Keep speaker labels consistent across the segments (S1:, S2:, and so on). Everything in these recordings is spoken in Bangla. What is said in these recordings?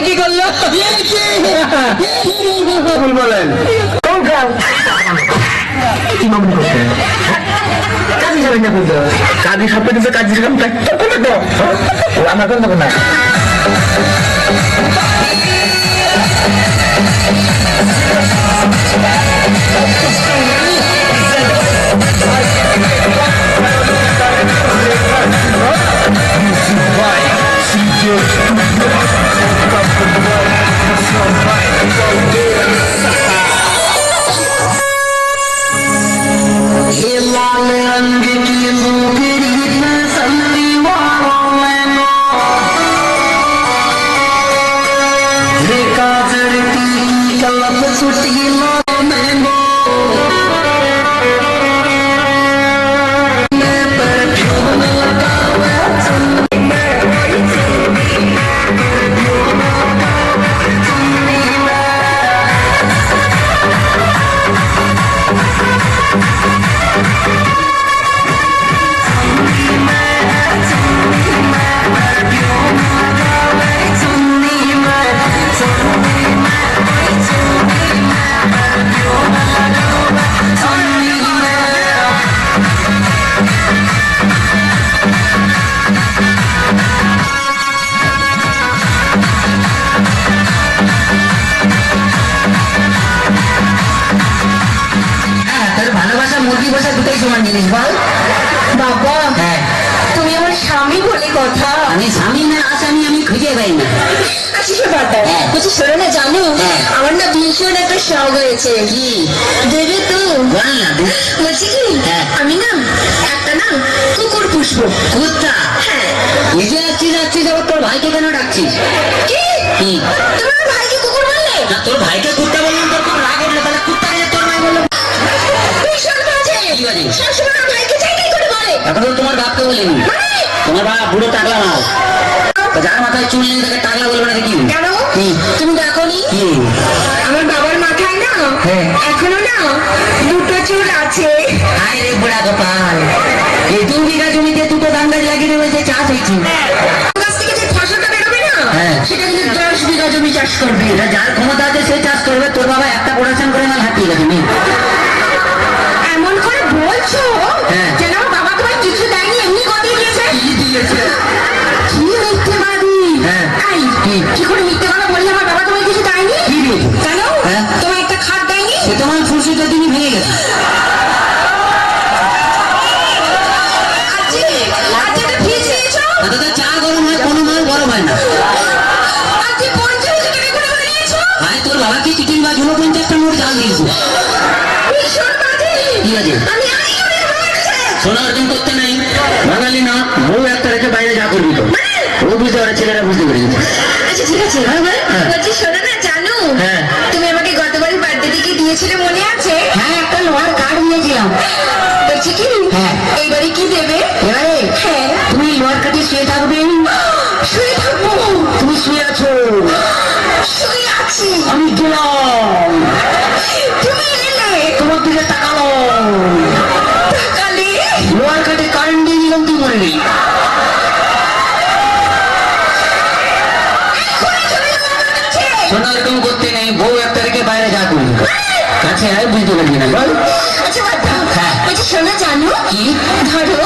S1: কি করলো
S2: বলেন কি মামনি করতে কাজী যাবেন না বুঝলো কাজী সব কিছু কাজী আমার কোন না
S1: বাবা তুমি আমার স্বামী বলে কথা।
S3: আমি স্বামী না আসামি আমি খুঁজে পাই না।
S1: আচ্ছা সে বাদ দাও, বলছি শোনো না, জানো আমার না ভীষণ একটা শখ হয়েছে।
S3: কি
S1: দেবে তো?
S3: বল না।
S1: বলছি কি আমি না একটা না কুকুর পুষবো।
S3: কুত্তা?
S1: হ্যাঁ।
S3: নিজে যাচ্ছিস আবার তোর ভাইকে কেন ডাকছিস?
S1: কি তোমার ভাইকে কুকুর বললে?
S3: না তোর ভাইকে কুত্তা বললাম, তোর খুব রাগ উঠলো, তাহলে কুত্তা গেলে তোর ভাই বললো
S1: ভীষণ বাজে।
S3: কি বাজে?
S1: সবসময় আমার ভাইকে চাইতেই করে বলে।
S3: এখন তো তোমার বাপকে বলিনি, তোমার বাপ বুড়ো টাকলা মাল, যার মাথায় চুল নেই তাকে টাকলা বলবে না কি?
S1: কেন তুমি দেখোনি আমার বাবার মাথায় না এখনো না দুটো চুল আছে।
S3: আরে রে বুড়া গোপাল, এই 2 বিঘা জমিতে দুটো ধান গাছ লাগিয়ে দেবে, যে চাষ হয়েছে
S1: গাছ থেকে যে ফসলটা বেরোবে না সেটা কিন্তু 10 বিঘা জমি চাষ করবে।
S3: এটা যার ক্ষমতা আছে সে চাষ করবে, তোর বাবা একটা প্রোডাকশন করে মাল হাতিয়ে গেছে।
S1: এমন করে বলছো যেন আমার বাবা তোমায় কিছু দেয়নি, এমনি গদিয়ে দিয়েছে। কি মিথ্যে বাড়ি! কি করে মিথ্যে কথা বললে আমার বাবা তোমায় কিছু দেয়নি? কেন তোমার একটা খাট দেয়নি?
S3: সে তোমার ফুলসুটা দিনই ভেঙে গেছে। চা গরম হয়, কোনো মাল গরম হয় না। ভাই তোর বাবা কি চিঠি বা 49টা নোট জাল দিয়েছে। সোনা অর্জন করতে নাই বাঙালি না, বউ একটা রেখে বাইরে যা করবি তো ও বুঝতে পারে, ছেলেরা বুঝতে পেরে গেছে।
S1: আচ্ছা ঠিক আছে, বলছি শোনো না, জানো তুমি আমাকে গতবার বার্থডে দিকে দিয়েছিলে মনে আছে?
S3: হ্যাঁ, একটা লোহার কার্ড দিয়েছিলাম।
S1: বলছি কি এইবারে কি দেবে?
S3: এবারে তুমি লোহার কাঠে শুয়ে থাকবে।
S1: শুয়ে থাকবো?
S3: তুমি শুয়ে আছো?
S1: শুয়ে আছি।
S3: আমি গেলাম,
S1: তুমি এলে,
S3: তোমার দিকে তাকালো,
S1: তাকালে
S3: লোহার কাঠে কারেন্ট দিয়ে দিলাম, তুই মরলি। সোনা এরকম করতে নেই, বউ একটা রেখে বাইরে যা করবি কাছে আয়, বুঝতে পারবি না। বল।
S1: আচ্ছা বলছি শোনো, জানো
S3: কি?
S1: ধরো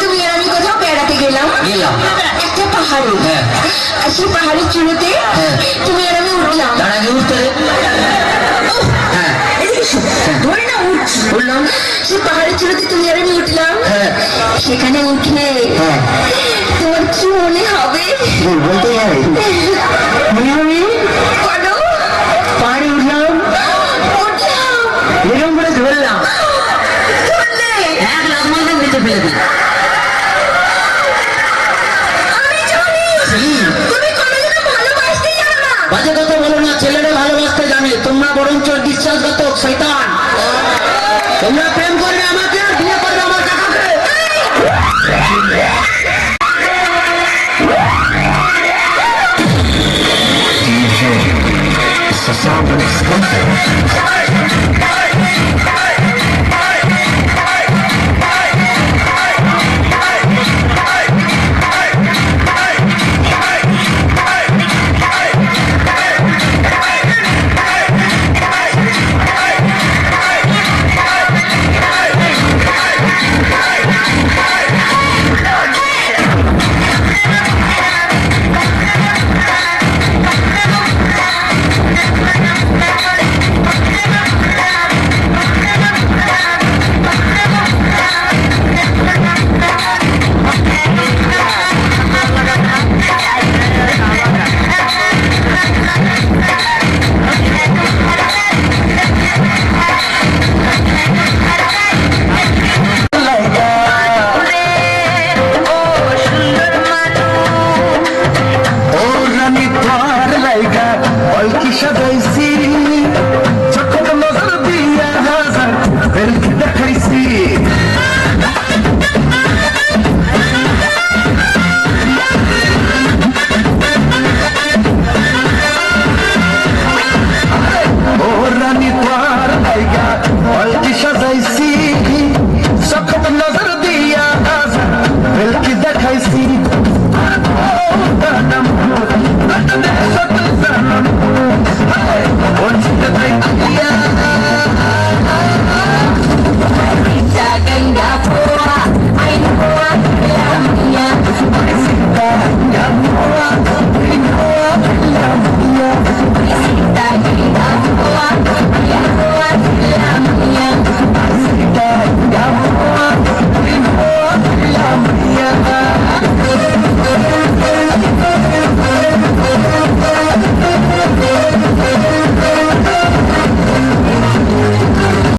S1: তুমি আর আমি কোথাও বেড়াতে গেলাম একটা পাহাড়ে, আর সেই পাহাড়ের চূড়োতে তুমি আর আমি উঠলাম।
S3: তার আগে উঠতে
S1: ধরে না উঠলাম, সেই পাহাড়ের চূড়োতে তুমি আর আমি উঠলাম। সেখানে উঠে তোমার কি মনে হবে?
S3: বলতে হবে মনে হবে
S1: বলো।
S3: পাহাড়ে উঠলাম, এরকম করে ধরলাম, 1 লাখ মাল নিতে ফেলে বাজে কথা বলো না, ছেলেরা ভালোবাসতে জানে, তোমরা বরঞ্চ বিশ্বাসঘাতক শয়তান। তোমরা প্রেম করবে আমাকে, বিয়ে করবে আমার কাকাকে।
S2: DJ, it's a sound of